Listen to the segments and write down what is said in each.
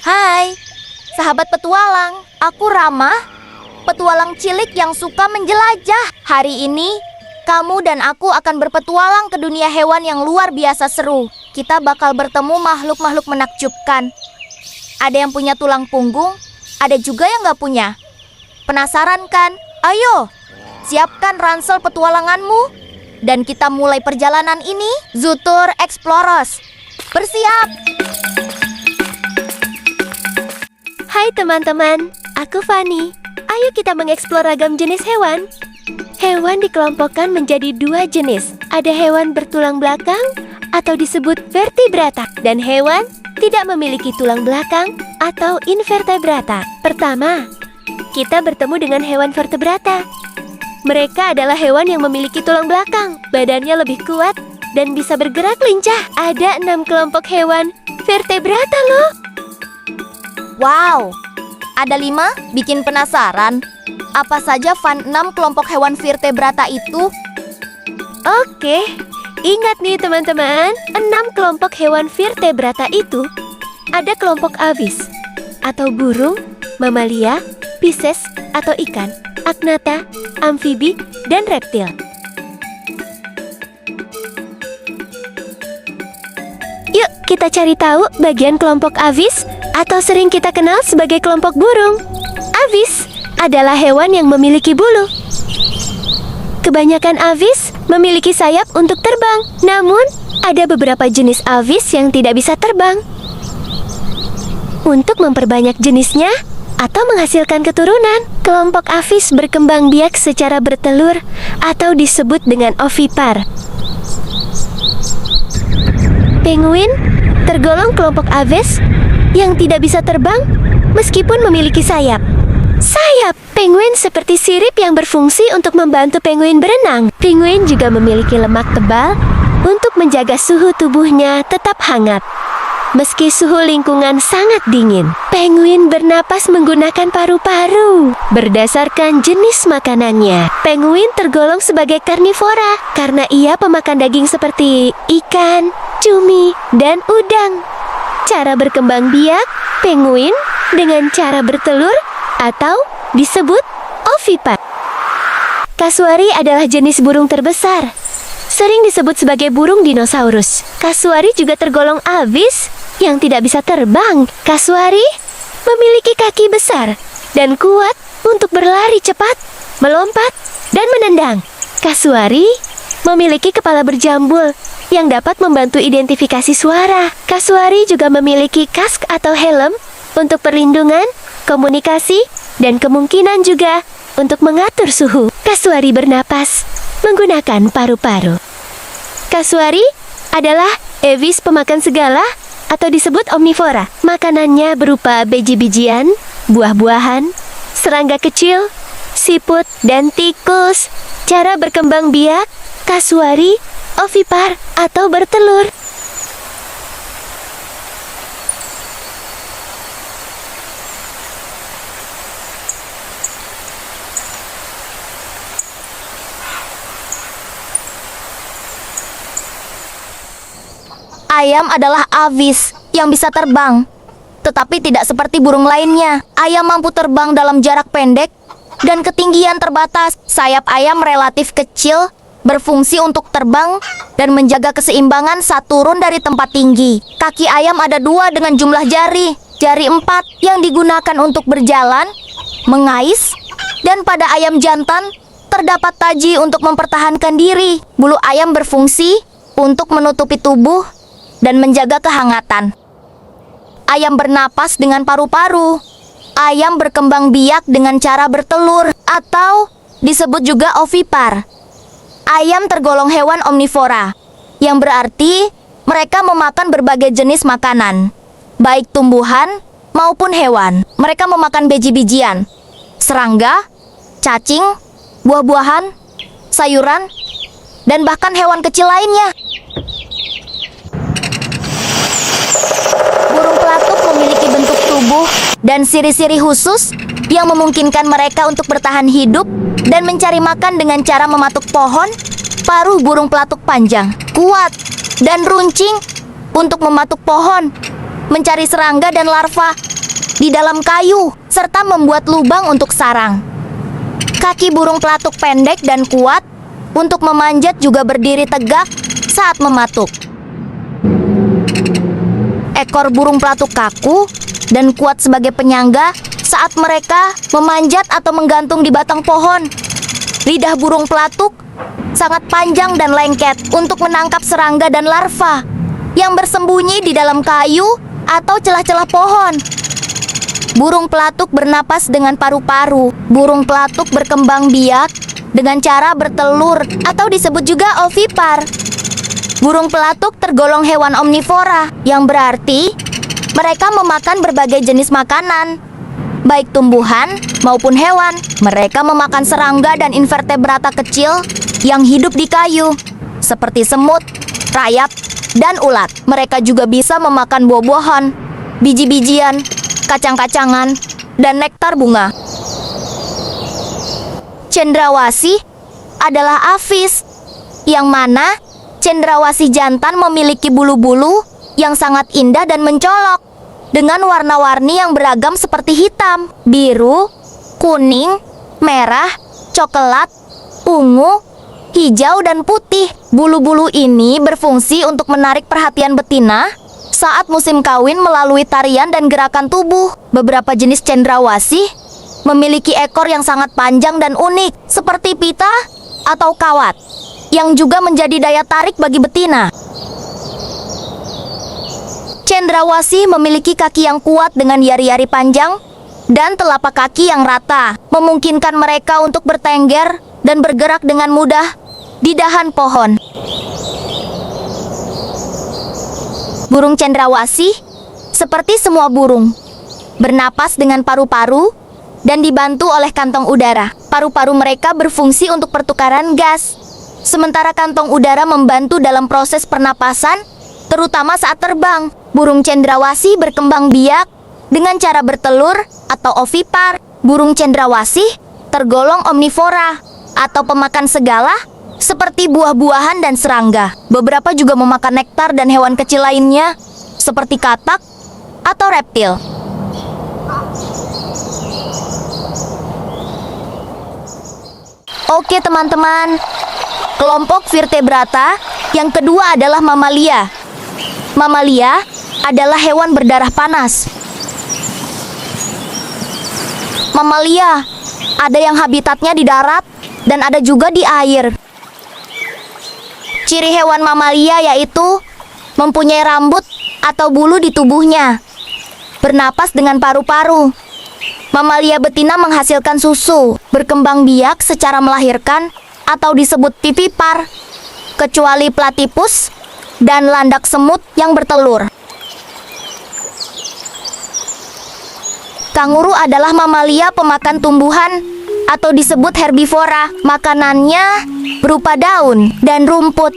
Hai, sahabat petualang. Aku Rama, petualang cilik yang suka menjelajah. Hari ini, kamu dan aku akan berpetualang ke dunia hewan yang luar biasa seru. Kita bakal bertemu makhluk-makhluk menakjubkan. Ada yang punya tulang punggung, ada juga yang nggak punya. Penasaran kan? Ayo, siapkan ransel petualanganmu. Dan kita mulai perjalanan ini. Zutur Exploros, bersiap! Hai teman-teman, aku Fani. Ayo kita mengeksplor ragam jenis hewan. Hewan dikelompokkan menjadi dua jenis. Ada hewan bertulang belakang atau disebut vertebrata, dan hewan tidak memiliki tulang belakang atau invertebrata. Pertama, kita bertemu dengan hewan vertebrata. Mereka adalah hewan yang memiliki tulang belakang, badannya lebih kuat, dan bisa bergerak lincah. Ada 6 kelompok hewan vertebrata loh. Wow, ada 5? Bikin penasaran. Apa saja fun 6 kelompok hewan vertebrata itu? Oke, ingat nih teman-teman, 6 kelompok hewan vertebrata itu ada kelompok avis atau burung, mamalia, pisces atau ikan, agnatha, amfibi, dan reptil. Yuk kita cari tahu bagian kelompok avis atau sering kita kenal sebagai kelompok burung. Avis adalah hewan yang memiliki bulu. Kebanyakan avis memiliki sayap untuk terbang. Namun, ada beberapa jenis avis yang tidak bisa terbang. Untuk memperbanyak jenisnya atau menghasilkan keturunan, kelompok avis berkembang biak secara bertelur atau disebut dengan ovipar. Penguin tergolong kelompok aves yang tidak bisa terbang meskipun memiliki sayap. Sayap penguin seperti sirip yang berfungsi untuk membantu penguin berenang. Penguin juga memiliki lemak tebal untuk menjaga suhu tubuhnya tetap hangat meski suhu lingkungan sangat dingin. Penguin bernapas menggunakan paru-paru. Berdasarkan jenis makanannya, penguin tergolong sebagai karnivora karena ia pemakan daging seperti ikan, cumi, dan udang. Cara berkembang biak penguin dengan cara bertelur atau disebut ovipar. Kasuari adalah jenis burung terbesar, sering disebut sebagai burung dinosaurus. Kasuari juga tergolong avis yang tidak bisa terbang. Kasuari memiliki kaki besar dan kuat untuk berlari cepat, melompat, dan menendang. Kasuari memiliki kepala berjambul yang dapat membantu identifikasi suara. Kasuari juga memiliki kask atau helm untuk perlindungan, komunikasi, dan kemungkinan juga untuk mengatur suhu. Kasuari bernapas menggunakan paru-paru. Kasuari adalah avis pemakan segala atau disebut omnivora. Makanannya berupa biji-bijian, buah-buahan, serangga kecil, siput, dan tikus. Cara berkembang biak kasuari ovipar atau bertelur. Ayam adalah avis yang bisa terbang, tetapi tidak seperti burung lainnya. Ayam mampu terbang dalam jarak pendek dan ketinggian terbatas. Sayap ayam relatif kecil, berfungsi untuk terbang dan menjaga keseimbangan saat turun dari tempat tinggi. Kaki ayam ada 2 dengan jumlah jari. Jari 4 yang digunakan untuk berjalan, mengais, dan pada ayam jantan terdapat taji untuk mempertahankan diri. Bulu ayam berfungsi untuk menutupi tubuh dan menjaga kehangatan. Ayam bernapas dengan paru-paru. Ayam berkembang biak dengan cara bertelur atau disebut juga ovipar. Ayam tergolong hewan omnivora, yang berarti mereka memakan berbagai jenis makanan, baik tumbuhan maupun hewan. Mereka memakan biji-bijian, serangga, cacing, buah-buahan, sayuran, dan bahkan hewan kecil lainnya. Burung pelatuk memiliki bentuk tubuh dan ciri-ciri khusus yang memungkinkan mereka untuk bertahan hidup dan mencari makan dengan cara mematuk pohon. Paruh burung pelatuk panjang, kuat, dan runcing untuk mematuk pohon, mencari serangga dan larva, di dalam kayu, serta membuat lubang untuk sarang. Kaki burung pelatuk pendek dan kuat untuk memanjat juga berdiri tegak saat mematuk. Ekor burung pelatuk kaku dan kuat sebagai penyangga saat mereka memanjat atau menggantung di batang pohon. Lidah burung pelatuk sangat panjang dan lengket untuk menangkap serangga dan larva yang bersembunyi di dalam kayu atau celah-celah pohon. Burung pelatuk bernapas dengan paru-paru. Burung pelatuk berkembang biak dengan cara bertelur atau disebut juga ovipar. Burung pelatuk tergolong hewan omnivora, yang berarti mereka memakan berbagai jenis makanan, baik tumbuhan maupun hewan. Mereka memakan serangga dan invertebrata kecil yang hidup di kayu, seperti semut, rayap, dan ulat. Mereka juga bisa memakan buah-buahan, biji-bijian, kacang-kacangan, dan nektar bunga. Cendrawasih adalah avis, yang mana cendrawasih jantan memiliki bulu-bulu yang sangat indah dan mencolok, dengan warna-warni yang beragam seperti hitam, biru, kuning, merah, coklat, ungu, hijau, dan putih. Bulu-bulu ini berfungsi untuk menarik perhatian betina saat musim kawin melalui tarian dan gerakan tubuh. Beberapa jenis cendrawasih memiliki ekor yang sangat panjang dan unik, seperti pita atau kawat, yang juga menjadi daya tarik bagi betina. Cendrawasih memiliki kaki yang kuat dengan yari-yari panjang dan telapak kaki yang rata, memungkinkan mereka untuk bertengger dan bergerak dengan mudah di dahan pohon. Burung cendrawasih, seperti semua burung, bernapas dengan paru-paru dan dibantu oleh kantong udara. Paru-paru mereka berfungsi untuk pertukaran gas, sementara kantong udara membantu dalam proses pernapasan, terutama saat terbang. Burung cendrawasih berkembang biak dengan cara bertelur atau ovipar. Burung cendrawasih tergolong omnivora atau pemakan segala, seperti buah-buahan dan serangga. Beberapa juga memakan nektar dan hewan kecil lainnya, seperti katak atau reptil. Oke teman-teman, kelompok vertebrata yang kedua adalah mamalia. Mamalia adalah hewan berdarah panas. Mamalia ada yang habitatnya di darat dan ada juga di air. Ciri hewan mamalia yaitu mempunyai rambut atau bulu di tubuhnya, bernapas dengan paru-paru. Mamalia betina menghasilkan susu, berkembang biak secara melahirkan atau disebut vivipar, kecuali platypus dan landak semut yang bertelur. Kanguru adalah mamalia pemakan tumbuhan atau disebut herbivora. Makanannya berupa daun dan rumput.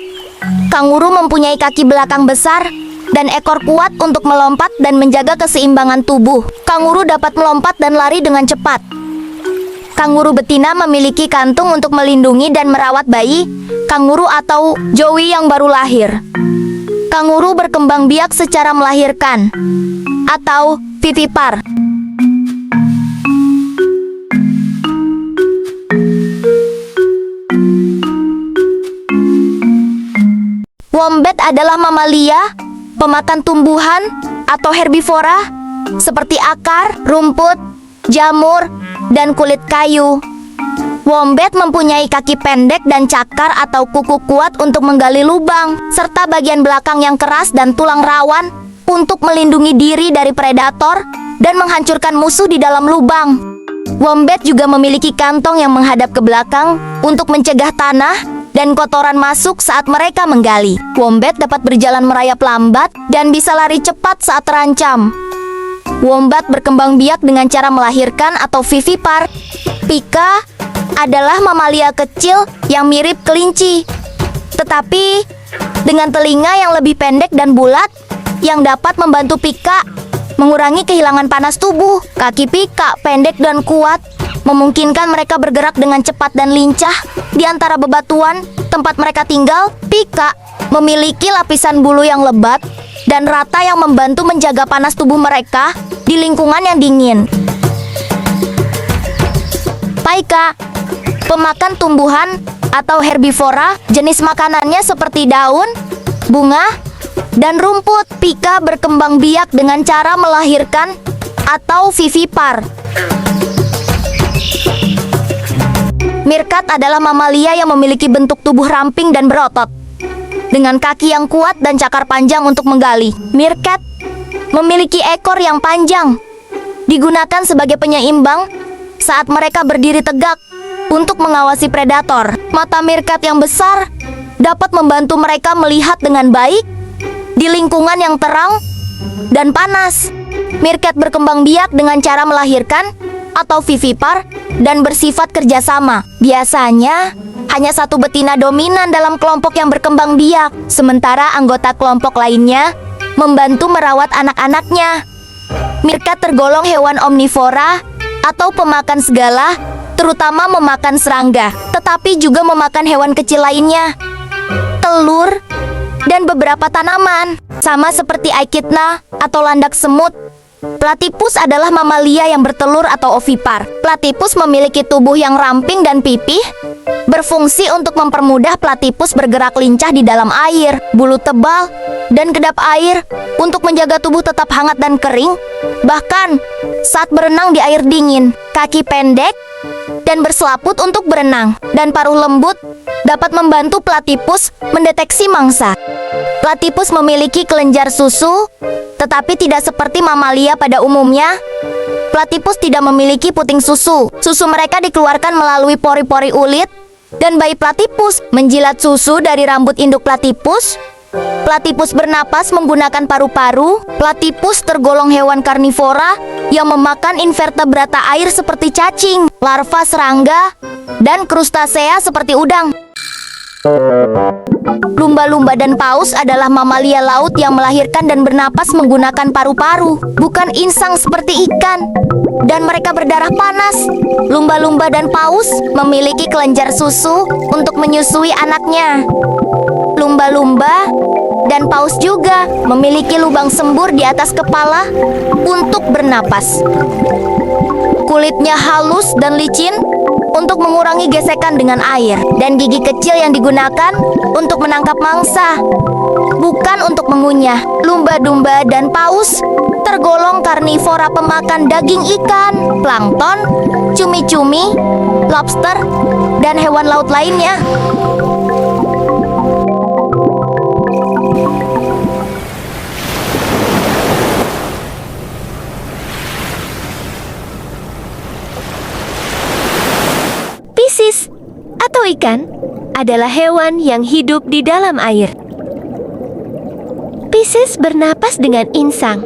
Kanguru mempunyai kaki belakang besar dan ekor kuat untuk melompat dan menjaga keseimbangan tubuh. Kanguru dapat melompat dan lari dengan cepat. Kanguru betina memiliki kantung untuk melindungi dan merawat bayi kanguru atau joey yang baru lahir. Kanguru berkembang biak secara melahirkan atau vivipar. Wombat adalah mamalia pemakan tumbuhan atau herbivora seperti akar, rumput, jamur, dan kulit kayu. Wombat mempunyai kaki pendek dan cakar atau kuku kuat untuk menggali lubang, serta bagian belakang yang keras dan tulang rawan untuk melindungi diri dari predator dan menghancurkan musuh di dalam lubang. Wombat juga memiliki kantong yang menghadap ke belakang untuk mencegah tanah dan kotoran masuk saat mereka menggali. Wombat dapat berjalan merayap lambat dan bisa lari cepat saat terancam. Wombat berkembang biak dengan cara melahirkan atau vivipar. Pika adalah mamalia kecil yang mirip kelinci, tetapi dengan telinga yang lebih pendek dan bulat yang dapat membantu pika mengurangi kehilangan panas tubuh. Kaki pika pendek dan kuat memungkinkan mereka bergerak dengan cepat dan lincah di antara bebatuan tempat mereka tinggal. Pika memiliki lapisan bulu yang lebat dan rata yang membantu menjaga panas tubuh mereka di lingkungan yang dingin. Paika, pemakan tumbuhan atau herbivora, jenis makanannya seperti daun, bunga, dan rumput. Pika berkembang biak dengan cara melahirkan atau vivipar. Meerkat adalah mamalia yang memiliki bentuk tubuh ramping dan berotot, dengan kaki yang kuat dan cakar panjang untuk menggali. Meerkat memiliki ekor yang panjang, digunakan sebagai penyeimbang saat mereka berdiri tegak untuk mengawasi predator. Mata meerkat yang besar dapat membantu mereka melihat dengan baik di lingkungan yang terang dan panas. Meerkat berkembang biak dengan cara melahirkan atau vivipar dan bersifat kerjasama. Biasanya hanya satu betina dominan dalam kelompok yang berkembang biak, sementara anggota kelompok lainnya membantu merawat anak-anaknya. Meerkat tergolong hewan omnivora atau pemakan segala, terutama memakan serangga, tetapi juga memakan hewan kecil lainnya, telur, dan beberapa tanaman. Sama seperti Echidna atau landak semut, Platypus adalah mamalia yang bertelur atau ovipar. Platypus memiliki tubuh yang ramping dan pipih, berfungsi untuk mempermudah platypus bergerak lincah di dalam air. Bulu tebal dan kedap air untuk menjaga tubuh tetap hangat dan kering, bahkan saat berenang di air dingin. Kaki pendek dan berselaput untuk berenang, dan paruh lembut dapat membantu platypus mendeteksi mangsa. Platypus memiliki kelenjar susu, tetapi tidak seperti mamalia pada umumnya. Platypus tidak memiliki puting susu. Susu mereka dikeluarkan melalui pori-pori ulit, dan bayi platypus menjilat susu dari rambut induk platypus. Platypus bernapas menggunakan paru-paru. Platypus tergolong hewan karnivora yang memakan invertebrata air seperti cacing, larva serangga, dan krustasea seperti udang. Lumba-lumba dan paus adalah mamalia laut yang melahirkan dan bernapas menggunakan paru-paru, bukan insang seperti ikan, dan mereka berdarah panas. Lumba-lumba dan paus memiliki kelenjar susu untuk menyusui anaknya. Lumba-lumba dan paus juga memiliki lubang sembur di atas kepala untuk bernapas. Kulitnya halus dan licin untuk mengurangi gesekan dengan air, dan gigi kecil yang digunakan untuk menangkap mangsa, bukan untuk mengunyah. Lumba-lumba dan paus tergolong karnivora pemakan daging ikan, plankton, cumi-cumi, lobster, dan hewan laut lainnya. Piscis atau ikan adalah hewan yang hidup di dalam air. Piscis bernapas dengan insang,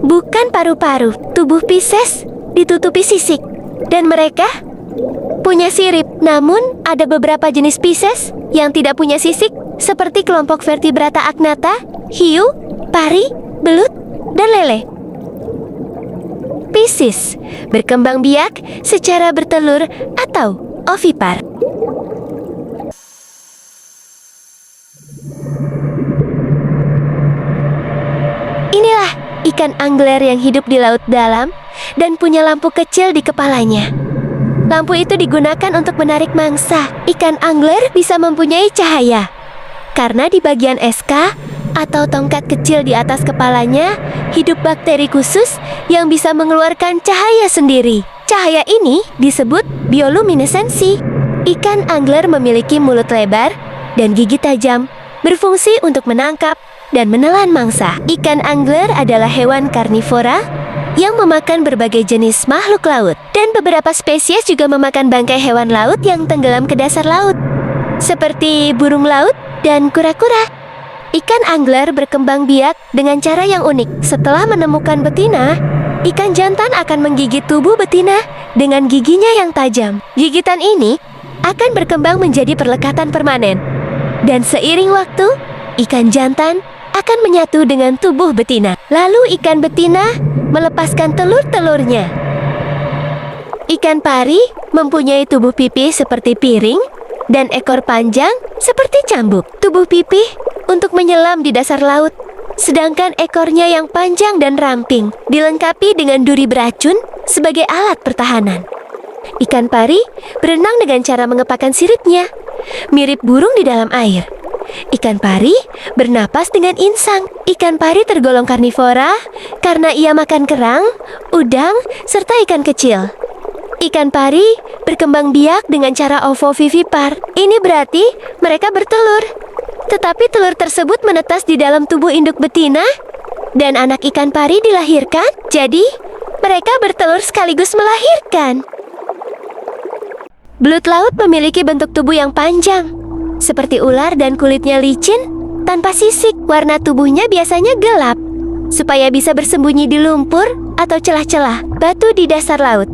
bukan paru-paru. Tubuh Piscis ditutupi sisik, dan mereka punya sirip. Namun, ada beberapa jenis Piscis yang tidak punya sisik, seperti kelompok vertebrata agnata, hiu, pari, belut, dan lele. Piscis berkembang biak secara bertelur atau ovipar. Inilah ikan angler yang hidup di laut dalam dan punya lampu kecil di kepalanya. Lampu itu digunakan untuk menarik mangsa. Ikan angler bisa mempunyai cahaya karena di bagian eska atau tongkat kecil di atas kepalanya hidup bakteri khusus yang bisa mengeluarkan cahaya sendiri. Cahaya ini disebut bioluminesensi. Ikan angler memiliki mulut lebar dan gigi tajam, berfungsi untuk menangkap dan menelan mangsa. Ikan angler adalah hewan karnivora yang memakan berbagai jenis makhluk laut, dan beberapa spesies juga memakan bangkai hewan laut yang tenggelam ke dasar laut, seperti burung laut dan kura-kura. Ikan angler berkembang biak dengan cara yang unik. Setelah menemukan betina, ikan jantan akan menggigit tubuh betina dengan giginya yang tajam. Gigitan ini akan berkembang menjadi perlekatan permanen, dan seiring waktu, ikan jantan akan menyatu dengan tubuh betina. Lalu ikan betina melepaskan telur-telurnya. Ikan pari mempunyai tubuh pipih seperti piring dan ekor panjang seperti cambuk. Tubuh pipih untuk menyelam di dasar laut sedangkan ekornya yang panjang dan ramping dilengkapi dengan duri beracun sebagai alat pertahanan. Ikan pari berenang dengan cara mengepakkan siripnya, mirip burung di dalam air. Ikan pari bernapas dengan insang. Ikan pari tergolong karnivora karena ia makan kerang, udang, serta ikan kecil. Ikan pari berkembang biak dengan cara ovovivipar. Ini berarti mereka bertelur. Tetapi telur tersebut menetas di dalam tubuh induk betina dan anak ikan pari dilahirkan. Jadi, mereka bertelur sekaligus melahirkan. Belut laut memiliki bentuk tubuh yang panjang, seperti ular dan kulitnya licin tanpa sisik. Warna tubuhnya biasanya gelap, supaya bisa bersembunyi di lumpur atau celah-celah batu di dasar laut.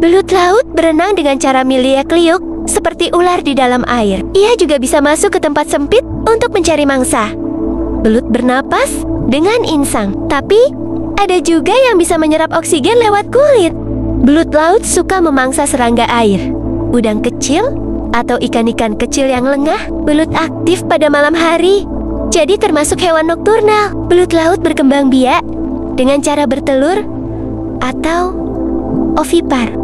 Belut laut berenang dengan cara miliak-liuk seperti ular di dalam air. Ia juga bisa masuk ke tempat sempit untuk mencari mangsa. Belut bernapas dengan insang, tapi ada juga yang bisa menyerap oksigen lewat kulit. Belut laut suka memangsa serangga air, udang kecil, atau ikan-ikan kecil yang lengah. Belut aktif pada malam hari, jadi termasuk hewan nokturnal. Belut laut berkembang biak dengan cara bertelur atau ovipar.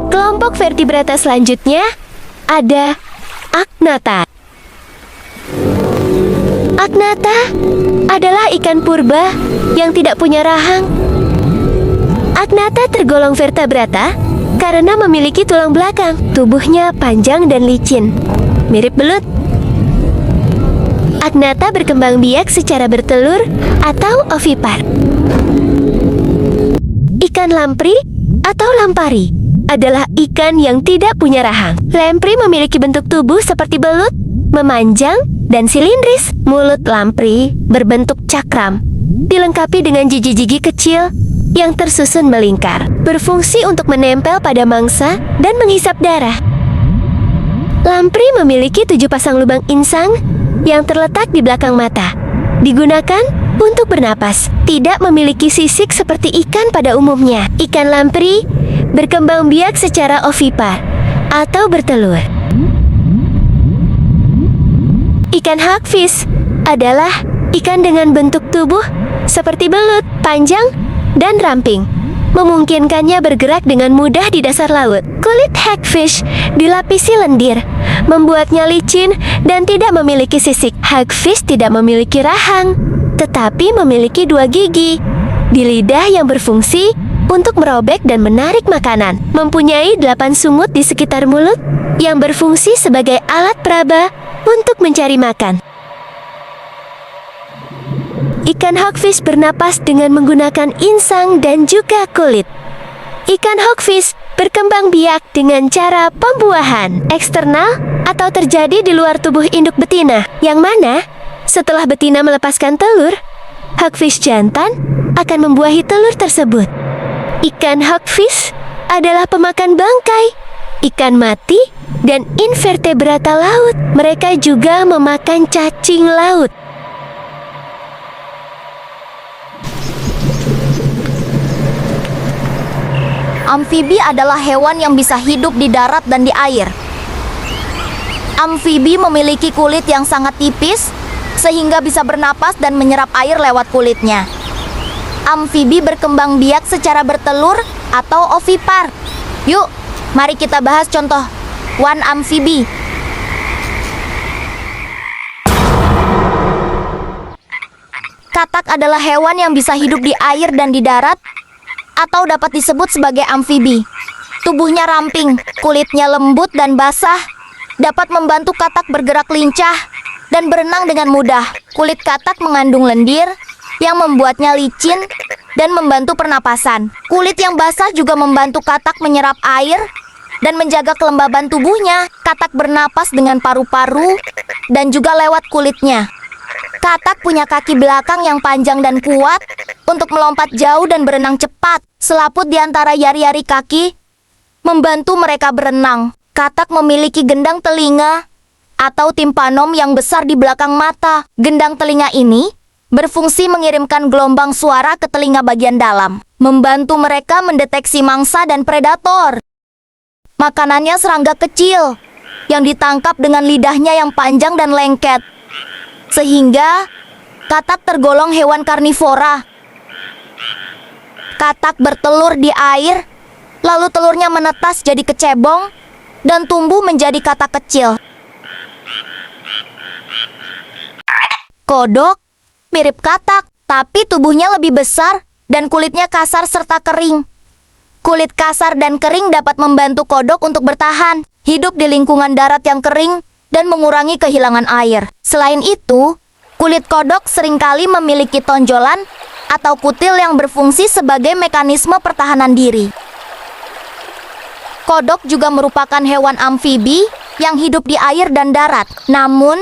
Kelompok vertebrata selanjutnya ada Agnatha. Agnatha adalah ikan purba yang tidak punya rahang. Agnatha tergolong vertebrata karena memiliki tulang belakang. Tubuhnya panjang dan licin, mirip belut. Agnatha berkembang biak secara bertelur atau ovipar. Ikan lamprey atau lampari adalah ikan yang tidak punya rahang. Lamprey memiliki bentuk tubuh seperti belut, memanjang dan silindris. Mulut lamprey berbentuk cakram, dilengkapi dengan gigi-gigi kecil yang tersusun melingkar, berfungsi untuk menempel pada mangsa dan menghisap darah. Lamprey memiliki 7 pasang lubang insang yang terletak di belakang mata. Digunakan untuk bernapas, tidak memiliki sisik seperti ikan pada umumnya. Ikan lamprey berkembang biak secara ovipar atau bertelur. Ikan hagfish adalah ikan dengan bentuk tubuh seperti belut, panjang dan ramping, memungkinkannya bergerak dengan mudah di dasar laut. Kulit hagfish dilapisi lendir, membuatnya licin dan tidak memiliki sisik. Hagfish tidak memiliki rahang, tetapi memiliki 2 gigi di lidah yang berfungsi untuk merobek dan menarik makanan. Mempunyai 8 sungut di sekitar mulut yang berfungsi sebagai alat peraba untuk mencari makan. Ikan hagfish bernapas dengan menggunakan insang dan juga kulit. Ikan hagfish berkembang biak dengan cara pembuahan eksternal atau terjadi di luar tubuh induk betina, yang mana setelah betina melepaskan telur, hagfish jantan akan membuahi telur tersebut. Ikan hagfish adalah pemakan bangkai, ikan mati, dan invertebrata laut. Mereka juga memakan cacing laut. Amfibi adalah hewan yang bisa hidup di darat dan di air. Amfibi memiliki kulit yang sangat tipis, sehingga bisa bernapas dan menyerap air lewat kulitnya. Amfibi berkembang biak secara bertelur atau ovipar. Yuk, mari kita bahas contoh one amfibi. Katak adalah hewan yang bisa hidup di air dan di darat, atau dapat disebut sebagai amfibi. Tubuhnya ramping, kulitnya lembut dan basah, dapat membantu katak bergerak lincah dan berenang dengan mudah. Kulit katak mengandung lendir yang membuatnya licin dan membantu pernapasan. Kulit yang basah juga membantu katak menyerap air dan menjaga kelembaban tubuhnya. Katak bernapas dengan paru-paru dan juga lewat kulitnya. Katak punya kaki belakang yang panjang dan kuat untuk melompat jauh dan berenang cepat. Selaput di antara jari-jari kaki membantu mereka berenang. Katak memiliki gendang telinga atau timpanom yang besar di belakang mata. Gendang telinga ini berfungsi mengirimkan gelombang suara ke telinga bagian dalam, membantu mereka mendeteksi mangsa dan predator. Makanannya serangga kecil yang ditangkap dengan lidahnya yang panjang dan lengket. Sehingga katak tergolong hewan karnivora. Katak bertelur di air, lalu telurnya menetas jadi kecebong dan tumbuh menjadi katak kecil. Kodok mirip katak, tapi tubuhnya lebih besar dan kulitnya kasar serta kering. Kulit kasar dan kering dapat membantu kodok untuk bertahan, hidup di lingkungan darat yang kering, dan mengurangi kehilangan air. Selain itu, kulit kodok seringkali memiliki tonjolan atau kutil yang berfungsi sebagai mekanisme pertahanan diri. Kodok juga merupakan hewan amfibi yang hidup di air dan darat. Namun,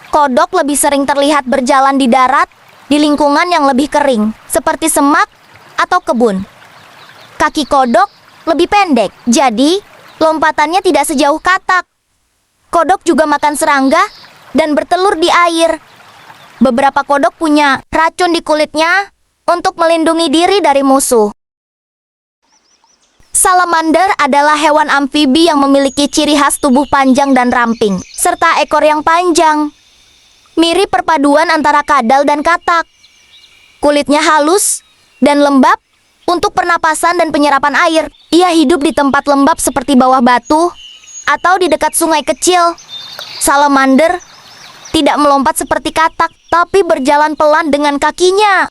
kodok lebih sering terlihat berjalan di darat di lingkungan yang lebih kering, seperti semak atau kebun. Kaki kodok lebih pendek, jadi lompatannya tidak sejauh katak. Kodok juga makan serangga dan bertelur di air. Beberapa kodok punya racun di kulitnya untuk melindungi diri dari musuh. Salamander adalah hewan amfibi yang memiliki ciri khas tubuh panjang dan ramping, serta ekor yang panjang. Mirip perpaduan antara kadal dan katak. Kulitnya halus dan lembab untuk pernapasan dan penyerapan air. Ia hidup di tempat lembab seperti bawah batu atau di dekat sungai kecil. Salamander tidak melompat seperti katak, tapi berjalan pelan dengan kakinya.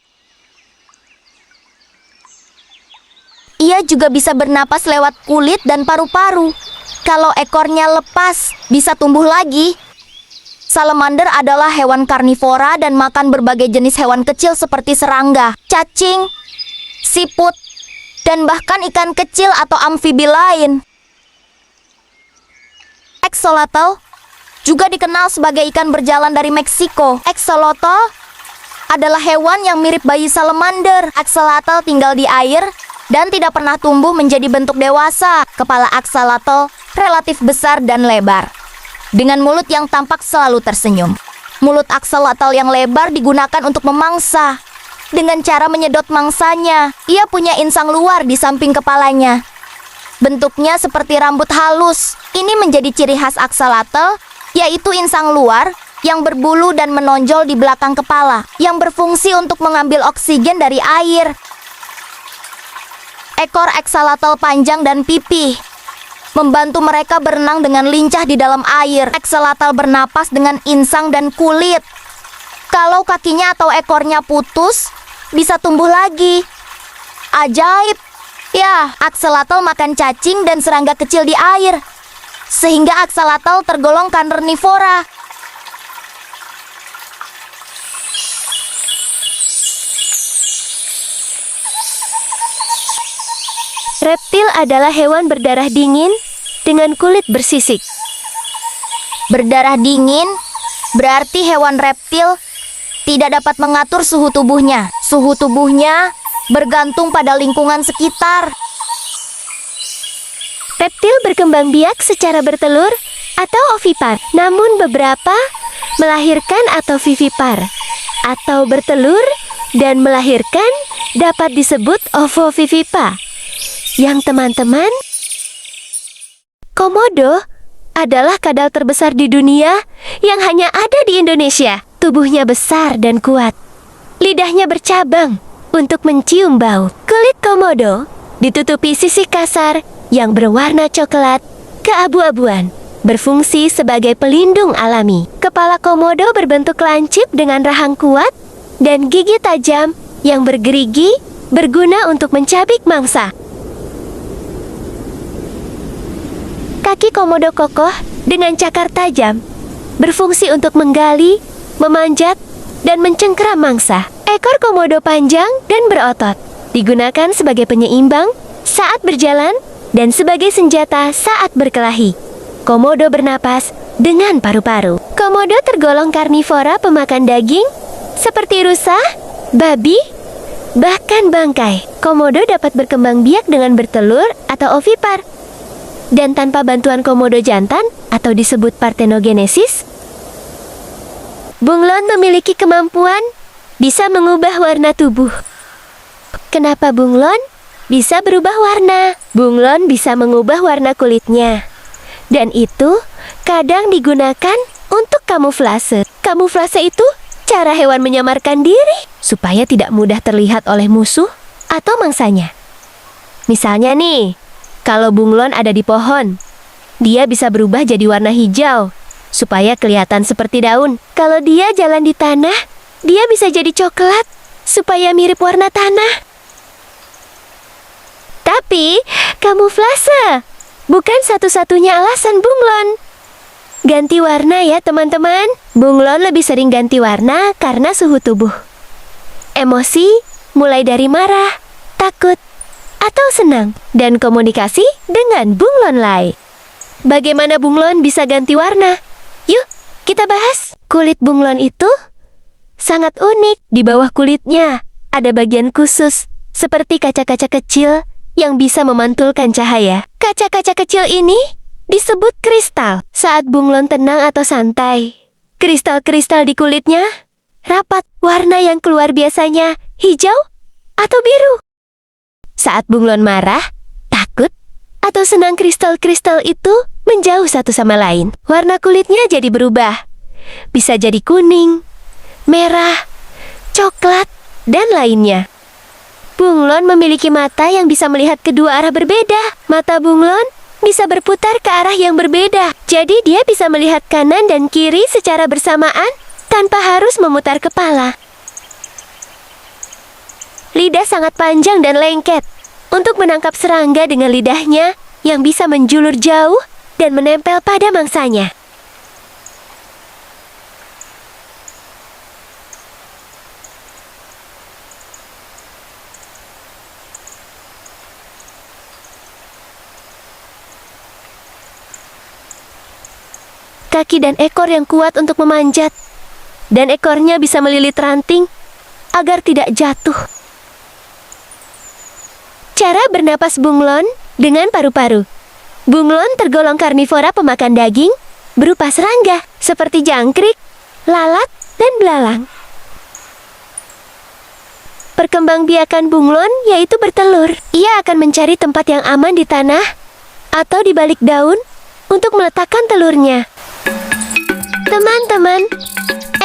Ia juga bisa bernapas lewat kulit dan paru-paru. Kalau ekornya lepas, bisa tumbuh lagi. Salamander adalah hewan karnivora dan makan berbagai jenis hewan kecil seperti serangga, cacing, siput, dan bahkan ikan kecil atau amfibi lain. Axolotl juga dikenal sebagai ikan berjalan dari Meksiko. Axolotl adalah hewan yang mirip bayi salamander. Axolotl tinggal di air dan tidak pernah tumbuh menjadi bentuk dewasa. Kepala axolotl relatif besar dan lebar, dengan mulut yang tampak selalu tersenyum. Mulut axolotl yang lebar digunakan untuk memangsa. Dengan cara menyedot mangsanya, ia punya insang luar di samping kepalanya. Bentuknya seperti rambut halus. Ini menjadi ciri khas axolotl, yaitu insang luar yang berbulu dan menonjol di belakang kepala, yang berfungsi untuk mengambil oksigen dari air. Ekor axolotl panjang dan pipih, membantu mereka berenang dengan lincah di dalam air. Axolotl bernapas dengan insang dan kulit. Kalau kakinya atau ekornya putus, bisa tumbuh lagi. Ajaib! Ya, axolotl makan cacing dan serangga kecil di air, sehingga axolotl tergolong karnivora. Reptil adalah hewan berdarah dingin dengan kulit bersisik. Berdarah dingin berarti hewan reptil tidak dapat mengatur suhu tubuhnya. Suhu tubuhnya bergantung pada lingkungan sekitar. Reptil berkembang biak secara bertelur atau ovipar, namun beberapa melahirkan atau vivipar, atau bertelur dan melahirkan dapat disebut ovovivipa. Yang teman-teman, Komodo adalah kadal terbesar di dunia yang hanya ada di Indonesia. Tubuhnya besar dan kuat. Lidahnya bercabang untuk mencium bau. Kulit komodo ditutupi sisik kasar yang berwarna coklat keabu-abuan, berfungsi sebagai pelindung alami. Kepala komodo berbentuk lancip dengan rahang kuat dan gigi tajam yang bergerigi, berguna untuk mencabik mangsa. Kaki komodo kokoh dengan cakar tajam, berfungsi untuk menggali, memanjat, dan mencengkeram mangsa. Ekor komodo panjang dan berotot, digunakan sebagai penyeimbang saat berjalan dan sebagai senjata saat berkelahi. Komodo bernapas dengan paru-paru. Komodo tergolong karnivora pemakan daging seperti rusa, babi, bahkan bangkai. Komodo dapat berkembang biak dengan bertelur atau ovipar. Dan tanpa bantuan komodo jantan atau disebut partenogenesis, bunglon memiliki kemampuan bisa mengubah warna tubuh. Kenapa bunglon? bisa berubah warna. Bunglon bisa mengubah warna kulitnya. Dan itu kadang digunakan untuk kamuflase. Kamuflase itu cara hewan menyamarkan diri supaya tidak mudah terlihat oleh musuh atau mangsanya. Misalnya nih, kalau bunglon ada di pohon, dia bisa berubah jadi warna hijau supaya kelihatan seperti daun. Kalau dia jalan di tanah, dia bisa jadi coklat supaya mirip warna tanah. Tapi, kamuflase bukan satu-satunya alasan bunglon ganti warna ya teman-teman. Bunglon lebih sering ganti warna karena suhu tubuh. Emosi mulai dari marah, takut, atau senang. Dan komunikasi dengan bunglon lain. Bagaimana bunglon bisa ganti warna? Yuk, kita bahas. Kulit bunglon itu sangat unik. Di bawah kulitnya ada bagian khusus seperti kaca-kaca kecil yang bisa memantulkan cahaya. Kaca-kaca kecil ini disebut kristal. Saat bunglon tenang atau santai, kristal-kristal di kulitnya rapat. Warna yang keluar biasanya hijau atau biru. Saat bunglon marah, takut, atau senang, kristal-kristal itu menjauh satu sama lain. Warna kulitnya jadi berubah. Bisa jadi kuning, merah, coklat, dan lainnya. Bunglon memiliki mata yang bisa melihat kedua arah berbeda. Mata bunglon bisa berputar ke arah yang berbeda. Jadi dia bisa melihat kanan dan kiri secara bersamaan tanpa harus memutar kepala. Lidah sangat panjang dan lengket untuk menangkap serangga dengan lidahnya yang bisa menjulur jauh dan menempel pada mangsanya. Kaki dan ekor yang kuat untuk memanjat, dan ekornya bisa melilit ranting agar tidak jatuh. Cara bernapas bunglon dengan paru-paru. Bunglon tergolong karnivora pemakan daging berupa serangga seperti jangkrik, lalat, dan belalang. Perkembangbiakan bunglon yaitu bertelur. Ia akan mencari tempat yang aman di tanah atau di balik daun untuk meletakkan telurnya. Teman-teman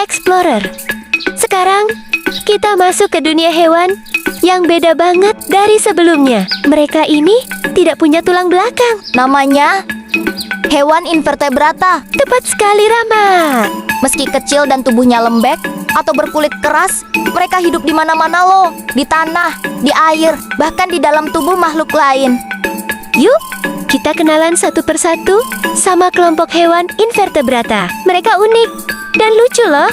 explorer, sekarang kita masuk ke dunia hewan yang beda banget dari sebelumnya. Mereka ini tidak punya tulang belakang. Namanya hewan invertebrata. Tepat sekali, Rama. Meski kecil dan tubuhnya lembek atau berkulit keras, mereka hidup di mana-mana loh. Di tanah, di air, bahkan di dalam tubuh makhluk lain. Yuk, kita kenalan satu persatu sama kelompok hewan invertebrata. Mereka unik dan lucu loh.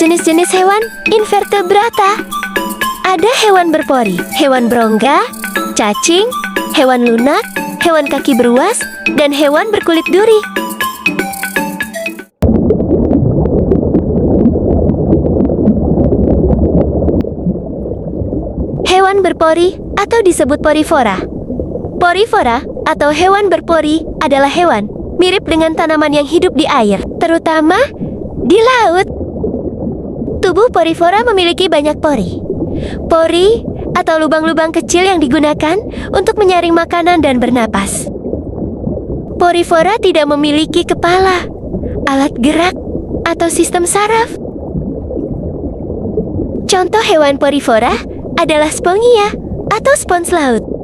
Jenis-jenis hewan invertebrata. Ada hewan berpori, hewan berongga, cacing, hewan lunak, hewan kaki beruas, dan hewan berkulit duri. Hewan berpori atau disebut porifora. Porifora atau hewan berpori adalah hewan mirip dengan tanaman yang hidup di air, terutama di laut. Tubuh porifora memiliki banyak pori. Pori atau lubang-lubang kecil yang digunakan untuk menyaring makanan dan bernapas. Porifora tidak memiliki kepala, alat gerak, atau sistem saraf. Contoh hewan porifora adalah spongia atau spons laut.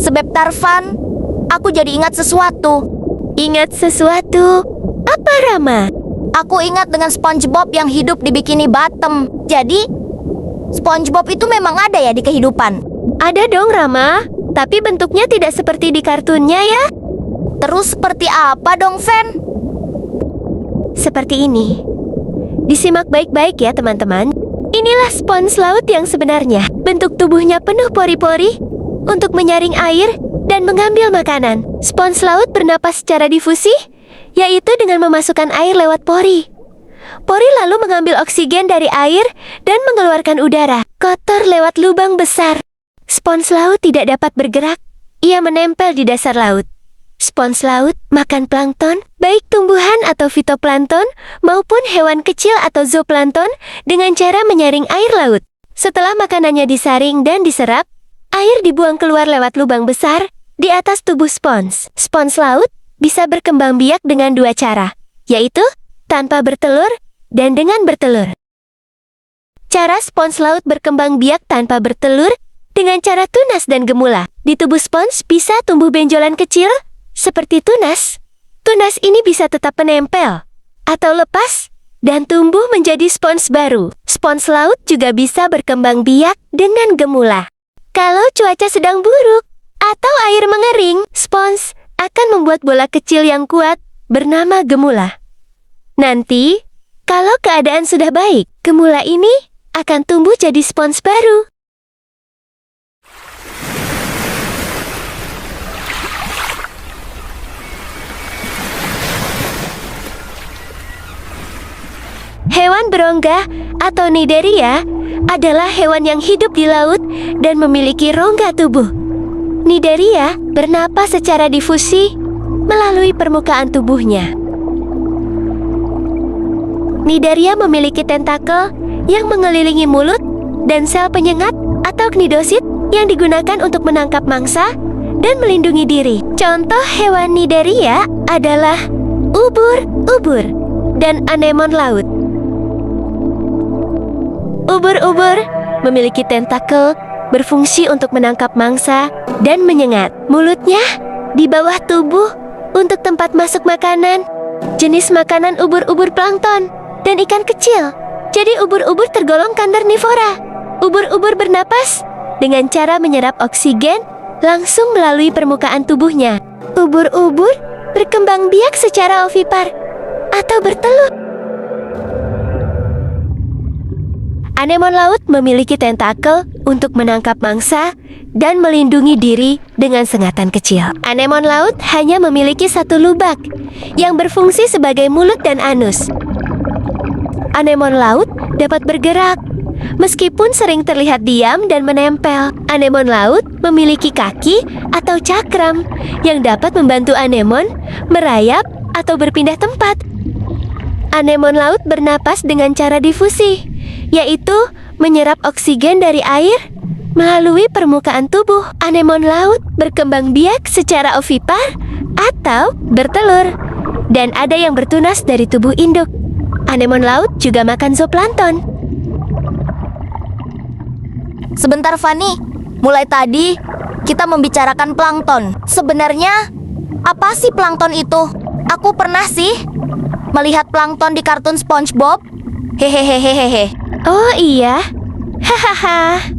Sebab Tarfan, aku jadi ingat sesuatu. Ingat sesuatu? Apa, Rama? Aku ingat dengan SpongeBob yang hidup di Bikini Bottom. Jadi, SpongeBob itu memang ada ya di kehidupan? Ada dong, Rama. Tapi bentuknya tidak seperti di kartunnya ya. Terus seperti apa dong, Fen? Seperti ini. Disimak baik-baik ya, teman-teman. Inilah spons laut yang sebenarnya. Bentuk tubuhnya penuh pori-pori untuk menyaring air dan mengambil makanan. Spons laut bernapas secara difusi, yaitu dengan memasukkan air lewat pori. Pori lalu mengambil oksigen dari air dan mengeluarkan udara kotor lewat lubang besar. Spons laut tidak dapat bergerak. Ia menempel di dasar laut. Spons laut makan plankton, baik tumbuhan atau fitoplankton maupun hewan kecil atau zooplankton dengan cara menyaring air laut. Setelah makanannya disaring dan diserap, air dibuang keluar lewat lubang besar di atas tubuh spons. Spons laut bisa berkembang biak dengan dua cara, yaitu tanpa bertelur dan dengan bertelur. Cara spons laut berkembang biak tanpa bertelur dengan cara tunas dan gemula. Di tubuh spons bisa tumbuh benjolan kecil seperti tunas. Tunas ini bisa tetap menempel atau lepas dan tumbuh menjadi spons baru. Spons laut juga bisa berkembang biak dengan gemula. Kalau cuaca sedang buruk atau air mengering, spons akan membuat bola kecil yang kuat bernama gemula. Nanti, kalau keadaan sudah baik, gemula ini akan tumbuh jadi spons baru. Hewan berongga atau Cnidaria adalah hewan yang hidup di laut dan memiliki rongga tubuh. Cnidaria bernapas secara difusi melalui permukaan tubuhnya. Cnidaria memiliki tentakel yang mengelilingi mulut dan sel penyengat atau cnidosit yang digunakan untuk menangkap mangsa dan melindungi diri. Contoh hewan Cnidaria adalah ubur-ubur dan anemon laut. Ubur-ubur memiliki tentakel berfungsi untuk menangkap mangsa dan menyengat. Mulutnya di bawah tubuh untuk tempat masuk makanan. Jenis makanan ubur-ubur plankton dan ikan kecil. Jadi ubur-ubur tergolong karnivora. Ubur-ubur bernapas dengan cara menyerap oksigen langsung melalui permukaan tubuhnya. Ubur-ubur berkembang biak secara ovipar atau bertelur. Anemon laut memiliki tentakel untuk menangkap mangsa dan melindungi diri dengan sengatan kecil. Anemon laut hanya memiliki satu lubak yang berfungsi sebagai mulut dan anus. Anemon laut dapat bergerak, meskipun sering terlihat diam dan menempel. Anemon laut memiliki kaki atau cakram yang dapat membantu anemon merayap atau berpindah tempat. Anemon laut bernapas dengan cara difusi, yaitu menyerap oksigen dari air melalui permukaan tubuh. Anemon laut berkembang biak secara ovipar atau bertelur, dan ada yang bertunas dari tubuh induk. Anemon laut juga makan zooplankton. Sebentar Fanny, mulai tadi kita membicarakan plankton. Sebenarnya apa sih plankton itu? Aku pernah sih melihat plankton di kartun SpongeBob. Hehehehehe. Oh iya, hahaha.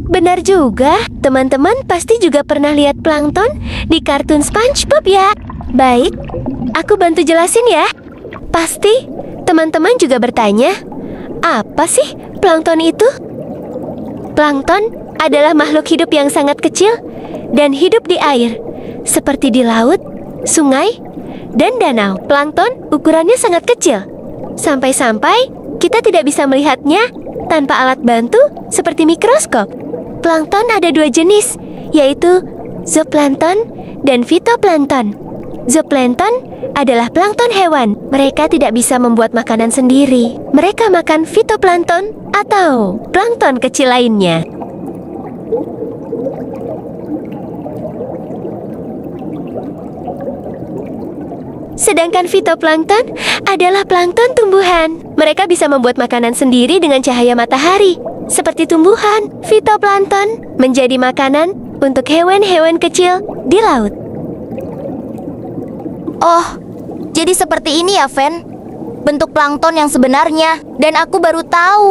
Benar juga, teman-teman pasti juga pernah lihat plankton di kartun SpongeBob ya. Baik, aku bantu jelasin ya. Pasti teman-teman juga bertanya, apa sih plankton itu? Plankton adalah makhluk hidup yang sangat kecil dan hidup di air, seperti di laut, sungai, dan danau. Plankton ukurannya sangat kecil, sampai-sampai kita tidak bisa melihatnya tanpa alat bantu seperti mikroskop. Plankton ada dua jenis, yaitu zooplankton dan fitoplankton. Zooplankton adalah plankton hewan. Mereka tidak bisa membuat makanan sendiri. Mereka makan fitoplankton atau plankton kecil lainnya. Sedangkan fitoplankton adalah plankton tumbuhan. Mereka bisa membuat makanan sendiri dengan cahaya matahari. Seperti tumbuhan, fitoplankton menjadi makanan untuk hewan-hewan kecil di laut. Oh, jadi seperti ini ya, Fen? Bentuk plankton yang sebenarnya. Dan aku baru tahu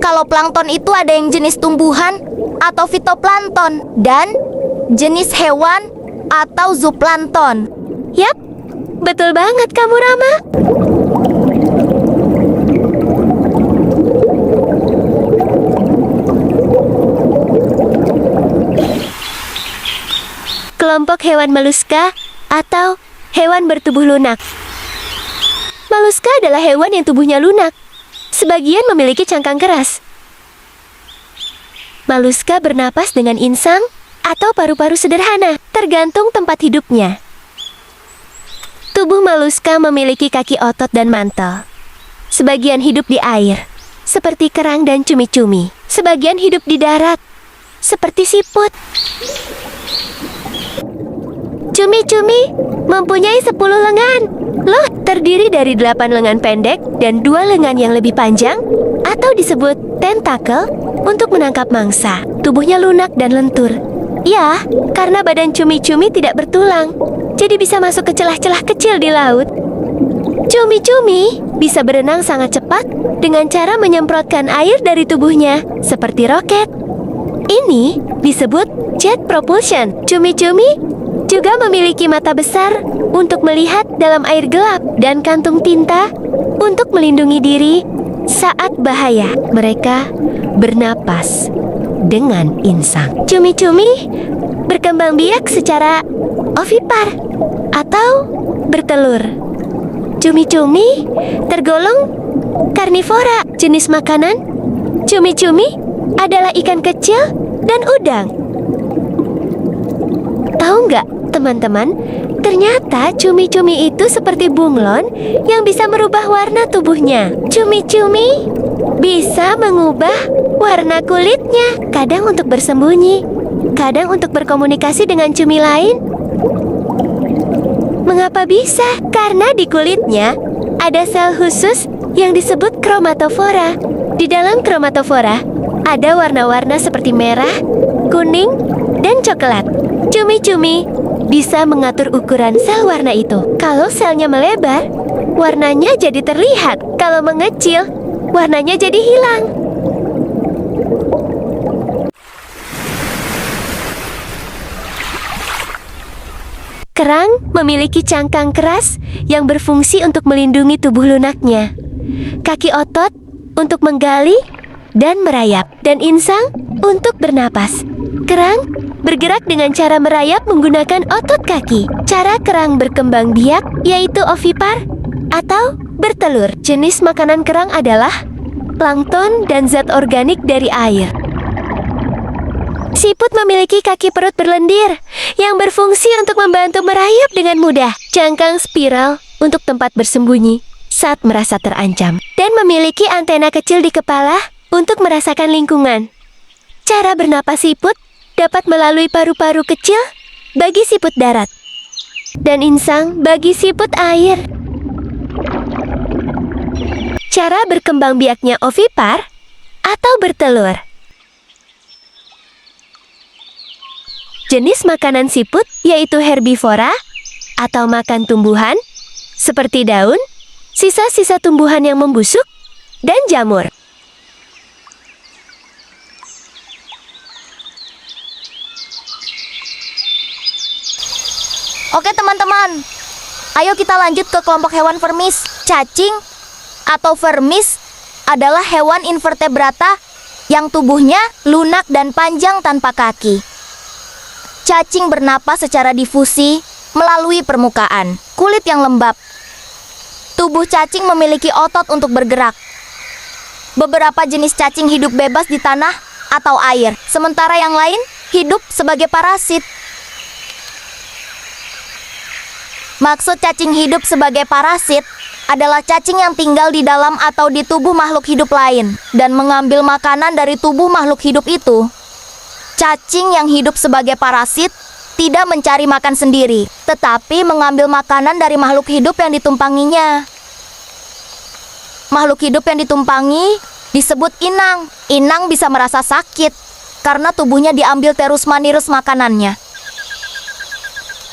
kalau plankton itu ada yang jenis tumbuhan atau fitoplankton dan jenis hewan atau zooplankton. Yap, betul banget kamu, Rama. Kelompok hewan maluska atau hewan bertubuh lunak. Maluska adalah hewan yang tubuhnya lunak. Sebagian memiliki cangkang keras. Maluska bernapas dengan insang atau paru-paru sederhana, tergantung tempat hidupnya. Tubuh maluska memiliki kaki otot dan mantel. Sebagian hidup di air, seperti kerang dan cumi-cumi. Sebagian hidup di darat, seperti siput. Cumi-cumi mempunyai 10 lengan. Loh, terdiri dari 8 lengan pendek dan 2 lengan yang lebih panjang, atau disebut tentakel, untuk menangkap mangsa. Tubuhnya lunak dan lentur. Ya, karena badan cumi-cumi tidak bertulang, jadi bisa masuk ke celah-celah kecil di laut. Cumi-cumi bisa berenang sangat cepat dengan cara menyemprotkan air dari tubuhnya, seperti roket. Ini disebut jet propulsion. Cumi-cumi juga memiliki mata besar untuk melihat dalam air gelap dan kantung tinta untuk melindungi diri saat bahaya. Mereka bernapas dengan insang. Cumi-cumi berkembang biak secara ovipar atau bertelur. Cumi-cumi tergolong karnivora. Jenis makanan cumi-cumi adalah ikan kecil dan udang. Tahu nggak, teman-teman? Ternyata cumi-cumi itu seperti bunglon yang bisa merubah warna tubuhnya. Cumi-cumi bisa mengubah warna kulitnya, kadang untuk bersembunyi, kadang untuk berkomunikasi dengan cumi lain. Mengapa bisa? Karena di kulitnya ada sel khusus yang disebut kromatofora. Di dalam kromatofora ada warna-warna seperti merah, kuning, dan coklat. Cumi-cumi bisa mengatur ukuran sel warna itu. Kalau selnya melebar, warnanya jadi terlihat. Kalau mengecil, warnanya jadi hilang. Kerang memiliki cangkang keras yang berfungsi untuk melindungi tubuh lunaknya. Kaki otot untuk menggali dan merayap, dan insang untuk bernapas. Kerang bergerak dengan cara merayap menggunakan otot kaki. Cara kerang berkembang biak yaitu ovipar atau bertelur. Jenis makanan kerang adalah plankton dan zat organik dari air. Siput memiliki kaki perut berlendir yang berfungsi untuk membantu merayap dengan mudah. Cangkang spiral untuk tempat bersembunyi saat merasa terancam. Dan memiliki antena kecil di kepala untuk merasakan lingkungan. Cara bernapas siput dapat melalui paru-paru kecil bagi siput darat dan insang bagi siput air. Cara berkembang biaknya ovipar atau bertelur. Jenis makanan siput yaitu herbivora atau makan tumbuhan seperti daun, sisa-sisa tumbuhan yang membusuk, dan jamur. Oke teman-teman, ayo kita lanjut ke kelompok hewan vermis. Cacing atau vermis adalah hewan invertebrata yang tubuhnya lunak dan panjang tanpa kaki. Cacing bernapas secara difusi melalui permukaan kulit yang lembab. Tubuh cacing memiliki otot untuk bergerak. Beberapa jenis cacing hidup bebas di tanah atau air, sementara yang lain hidup sebagai parasit. Maksud cacing hidup sebagai parasit adalah cacing yang tinggal di dalam atau di tubuh makhluk hidup lain dan mengambil makanan dari tubuh makhluk hidup itu. Cacing yang hidup sebagai parasit tidak mencari makan sendiri, tetapi mengambil makanan dari makhluk hidup yang ditumpanginya. Makhluk hidup yang ditumpangi disebut inang. Inang bisa merasa sakit karena tubuhnya diambil terus-menerus makanannya.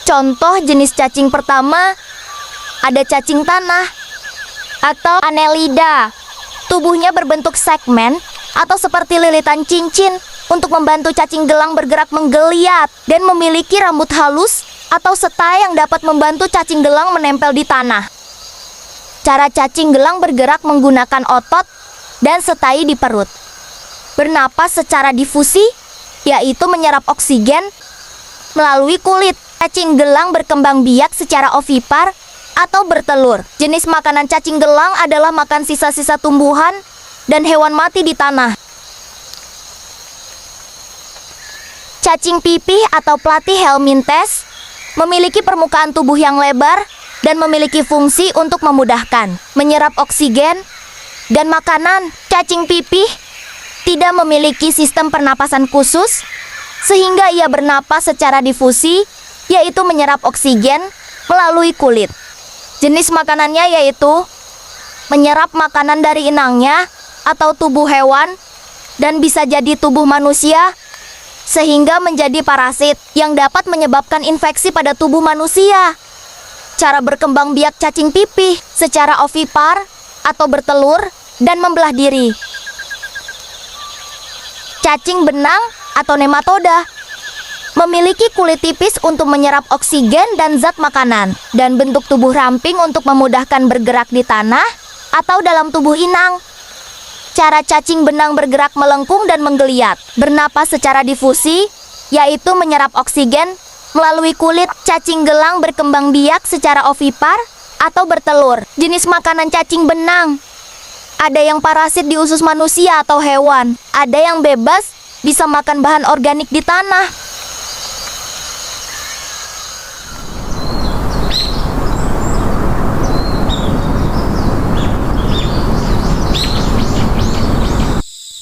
Contoh jenis cacing pertama ada cacing tanah atau Annelida. Tubuhnya berbentuk segmen atau seperti lilitan cincin untuk membantu cacing gelang bergerak menggeliat dan memiliki rambut halus atau setai yang dapat membantu cacing gelang menempel di tanah. Cara cacing gelang bergerak menggunakan otot dan setai di perut. Bernapas secara difusi, yaitu menyerap oksigen melalui kulit. Cacing gelang berkembang biak secara ovipar atau bertelur. Jenis makanan cacing gelang adalah makan sisa-sisa tumbuhan dan hewan mati di tanah. Cacing pipih atau Platyhelminthes memiliki permukaan tubuh yang lebar dan memiliki fungsi untuk memudahkan menyerap oksigen dan makanan. Cacing pipih tidak memiliki sistem pernapasan khusus, sehingga ia bernapas secara difusi, yaitu menyerap oksigen melalui kulit. Jenis makanannya yaitu menyerap makanan dari inangnya atau tubuh hewan, dan bisa jadi tubuh manusia, sehingga menjadi parasit yang dapat menyebabkan infeksi pada tubuh manusia. Cara berkembang biak cacing pipih secara ovipar atau bertelur dan membelah diri. Cacing benang atau nematoda memiliki kulit tipis untuk menyerap oksigen dan zat makanan, dan bentuk tubuh ramping untuk memudahkan bergerak di tanah atau dalam tubuh inang. Cara cacing benang bergerak melengkung dan menggeliat, bernapas secara difusi, yaitu menyerap oksigen melalui kulit. Cacing gelang berkembang biak secara ovipar atau bertelur. Jenis makanan cacing benang, ada yang parasit di usus manusia atau hewan, ada yang bebas bisa makan bahan organik di tanah.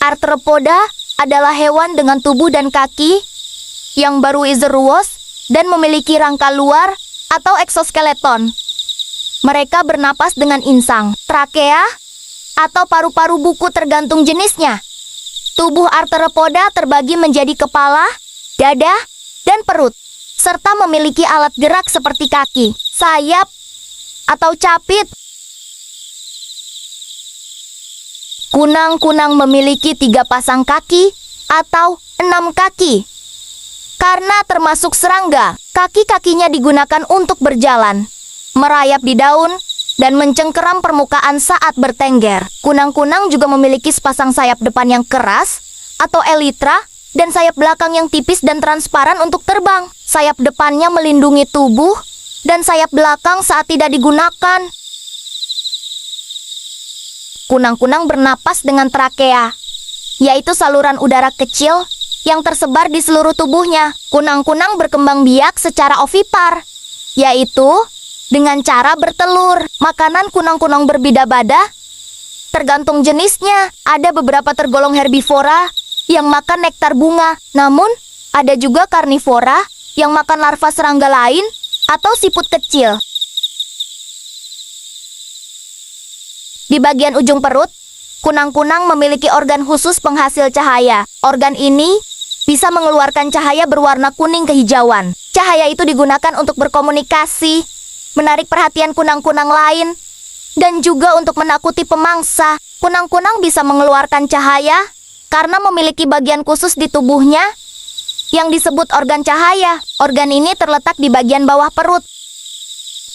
Arthropoda adalah hewan dengan tubuh dan kaki yang baruizeruos dan memiliki rangka luar atau eksoskeleton. Mereka bernapas dengan insang, trakea, atau paru-paru buku tergantung jenisnya. Tubuh arthropoda terbagi menjadi kepala, dada, dan perut, serta memiliki alat gerak seperti kaki, sayap, atau capit. Kunang-kunang memiliki 3 pasang kaki atau 6 kaki. Karena termasuk serangga, kaki-kakinya digunakan untuk berjalan, merayap di daun, dan mencengkeram permukaan saat bertengger. Kunang-kunang juga memiliki sepasang sayap depan yang keras atau elytra dan sayap belakang yang tipis dan transparan untuk terbang. Sayap depannya melindungi tubuh dan sayap belakang saat tidak digunakan. Kunang-kunang bernapas dengan trakea, yaitu saluran udara kecil yang tersebar di seluruh tubuhnya. Kunang-kunang berkembang biak secara ovipar, yaitu dengan cara bertelur. Makanan kunang-kunang berbeda-beda, tergantung jenisnya. Ada beberapa tergolong herbivora yang makan nektar bunga, namun ada juga karnivora yang makan larva serangga lain atau siput kecil. Di bagian ujung perut, kunang-kunang memiliki organ khusus penghasil cahaya. Organ ini bisa mengeluarkan cahaya berwarna kuning kehijauan. Cahaya itu digunakan untuk berkomunikasi, menarik perhatian kunang-kunang lain, dan juga untuk menakuti pemangsa. Kunang-kunang bisa mengeluarkan cahaya karena memiliki bagian khusus di tubuhnya yang disebut organ cahaya. Organ ini terletak di bagian bawah perut.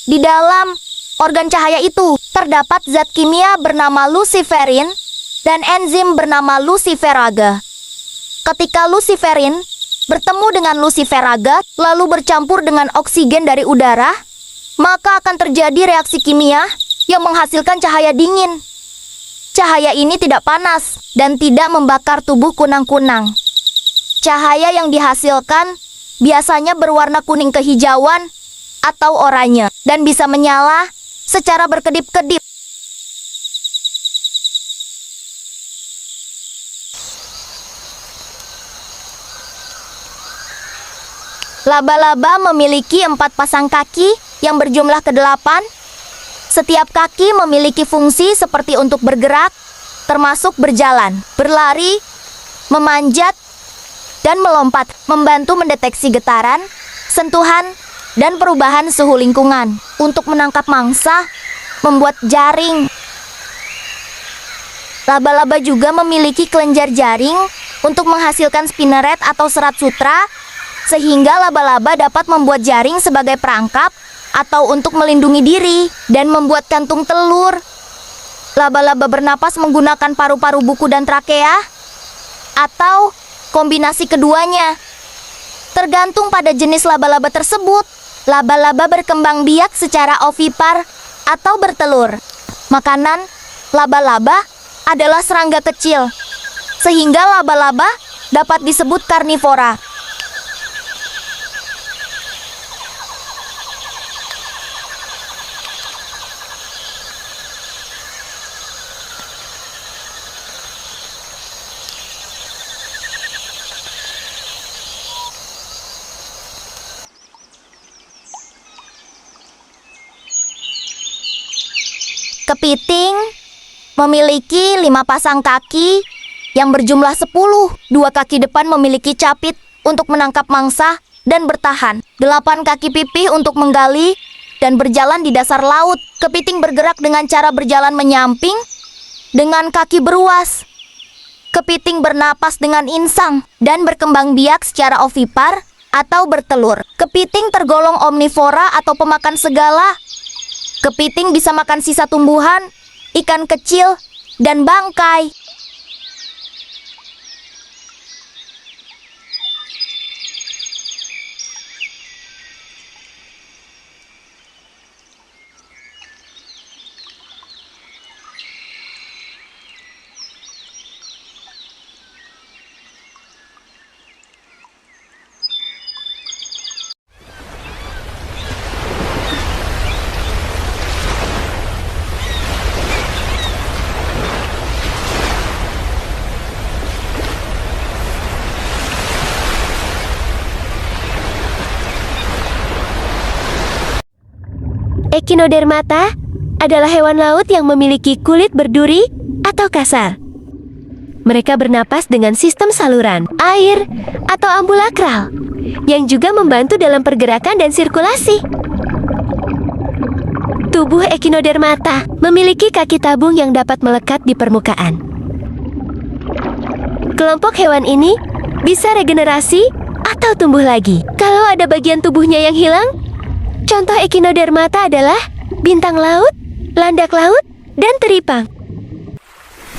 Di dalam organ cahaya itu terdapat zat kimia bernama luciferin dan enzim bernama luciferaga. Ketika luciferin bertemu dengan luciferaga lalu bercampur dengan oksigen dari udara, maka akan terjadi reaksi kimia yang menghasilkan cahaya dingin. Cahaya ini tidak panas dan tidak membakar tubuh kunang-kunang. Cahaya yang dihasilkan biasanya berwarna kuning kehijauan atau oranye dan bisa menyala secara berkedip-kedip. Laba-laba memiliki 4 pasang kaki yang berjumlah ke-8. Setiap kaki memiliki fungsi seperti untuk bergerak, termasuk berjalan, berlari, memanjat, dan melompat, membantu mendeteksi getaran, sentuhan, dan perubahan suhu lingkungan. Untuk menangkap mangsa, membuat jaring. Laba-laba juga memiliki kelenjar jaring untuk menghasilkan spinneret atau serat sutra, sehingga laba-laba dapat membuat jaring sebagai perangkap atau untuk melindungi diri dan membuat kantung telur. Laba-laba bernapas menggunakan paru-paru buku dan trakea, atau kombinasi keduanya. Tergantung pada jenis laba-laba tersebut, laba-laba berkembang biak secara ovipar atau bertelur. Makanan laba-laba adalah serangga kecil, sehingga laba-laba dapat disebut karnivora. Kepiting memiliki 5 pasang kaki yang berjumlah 10. 2 kaki depan memiliki capit untuk menangkap mangsa dan bertahan. 8 kaki pipih untuk menggali dan berjalan di dasar laut. Kepiting bergerak dengan cara berjalan menyamping dengan kaki beruas. Kepiting bernapas dengan insang dan berkembang biak secara ovipar atau bertelur. Kepiting tergolong omnivora atau pemakan segala. Kepiting bisa makan sisa tumbuhan, ikan kecil, dan bangkai. Echinodermata adalah hewan laut yang memiliki kulit berduri atau kasar. Mereka bernapas dengan sistem saluran air atau ambulakral yang juga membantu dalam pergerakan dan sirkulasi. Tubuh Echinodermata memiliki kaki tabung yang dapat melekat di permukaan. Kelompok hewan ini bisa regenerasi atau tumbuh lagi kalau ada bagian tubuhnya yang hilang. Contoh Echinodermata adalah bintang laut, landak laut, dan teripang.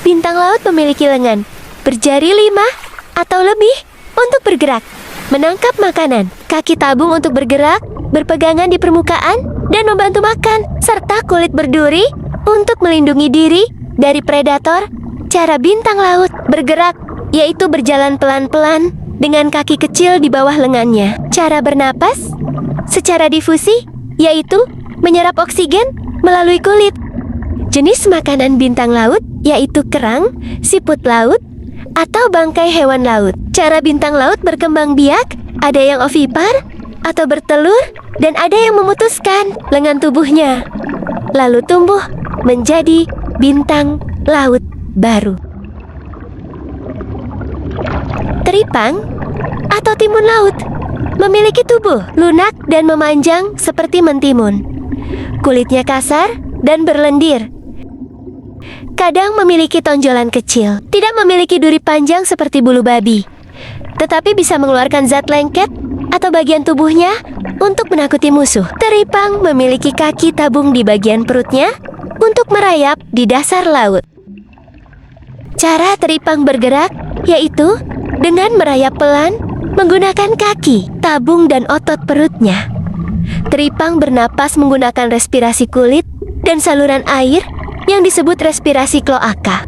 Bintang laut memiliki lengan berjari 5 atau lebih untuk bergerak, menangkap makanan, kaki tabung untuk bergerak, berpegangan di permukaan, dan membantu makan, serta kulit berduri untuk melindungi diri dari predator. Cara bintang laut bergerak yaitu berjalan pelan-pelan dengan kaki kecil di bawah lengannya. Cara bernapas secara difusi, yaitu menyerap oksigen melalui kulit. Jenis makanan bintang laut yaitu kerang, siput laut, atau bangkai hewan laut. Cara bintang laut berkembang biak, ada yang ovipar atau bertelur, dan ada yang memutuskan lengan tubuhnya, lalu tumbuh menjadi bintang laut baru. Teripang atau timun laut memiliki tubuh lunak dan memanjang seperti mentimun. Kulitnya kasar dan berlendir. Kadang memiliki tonjolan kecil. Tidak memiliki duri panjang seperti bulu babi, tetapi bisa mengeluarkan zat lengket atau bagian tubuhnya untuk menakuti musuh. Teripang memiliki kaki tabung di bagian perutnya untuk merayap di dasar laut. Cara teripang bergerak yaitu dengan merayap pelan menggunakan kaki, tabung, dan otot perutnya. Teripang bernapas menggunakan respirasi kulit dan saluran air yang disebut respirasi kloaka.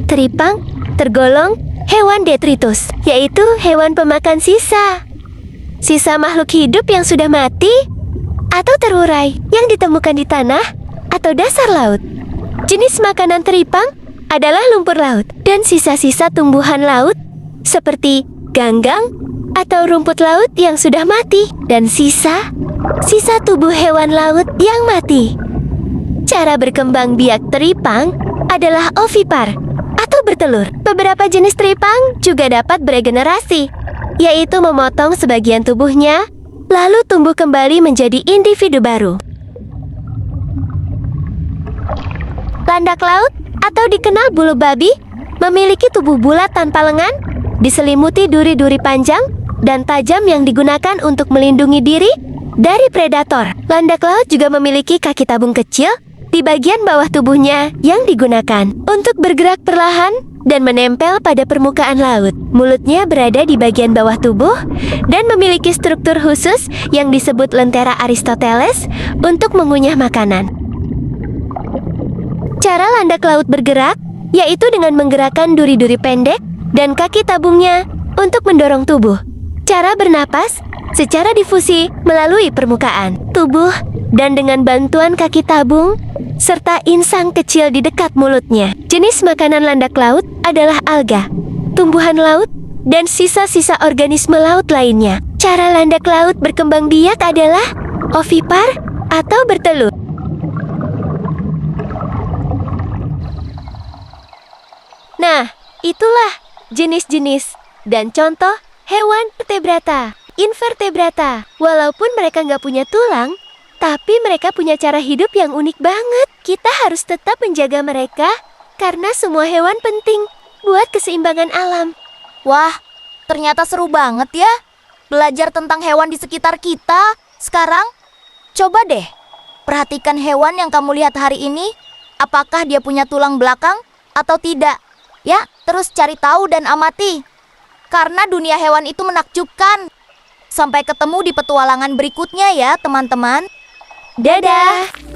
Teripang tergolong hewan detritus, yaitu hewan pemakan sisa. Sisa makhluk hidup yang sudah mati atau terurai yang ditemukan di tanah atau dasar laut. Jenis makanan teripang adalah lumpur laut dan sisa-sisa tumbuhan laut seperti ganggang atau rumput laut yang sudah mati dan sisa tubuh hewan laut yang mati. Cara berkembang biak teripang adalah ovipar atau bertelur. Beberapa jenis teripang juga dapat beregenerasi, yaitu memotong sebagian tubuhnya lalu tumbuh kembali menjadi individu baru. Landak laut atau dikenal bulu babi memiliki tubuh bulat tanpa lengan, diselimuti duri-duri panjang dan tajam yang digunakan untuk melindungi diri dari predator. Landak laut juga memiliki kaki tabung kecil di bagian bawah tubuhnya yang digunakan untuk bergerak perlahan dan menempel pada permukaan laut. Mulutnya berada di bagian bawah tubuh dan memiliki struktur khusus yang disebut lentera Aristoteles untuk mengunyah makanan. Cara landak laut bergerak yaitu dengan menggerakkan duri-duri pendek dan kaki tabungnya untuk mendorong tubuh. Cara bernapas secara difusi melalui permukaan tubuh dan dengan bantuan kaki tabung serta insang kecil di dekat mulutnya. Jenis makanan landak laut adalah alga, tumbuhan laut, dan sisa-sisa organisme laut lainnya. Cara landak laut berkembang biak adalah ovipar atau bertelur. Itulah jenis-jenis dan contoh hewan vertebrata, invertebrata. Walaupun mereka nggak punya tulang, tapi mereka punya cara hidup yang unik banget. Kita harus tetap menjaga mereka karena semua hewan penting buat keseimbangan alam. Wah, ternyata seru banget ya belajar tentang hewan di sekitar kita. Sekarang, coba deh perhatikan hewan yang kamu lihat hari ini. Apakah dia punya tulang belakang atau tidak? Ya, terus cari tahu dan amati. Karena dunia hewan itu menakjubkan. Sampai ketemu di petualangan berikutnya ya, teman-teman. Dadah!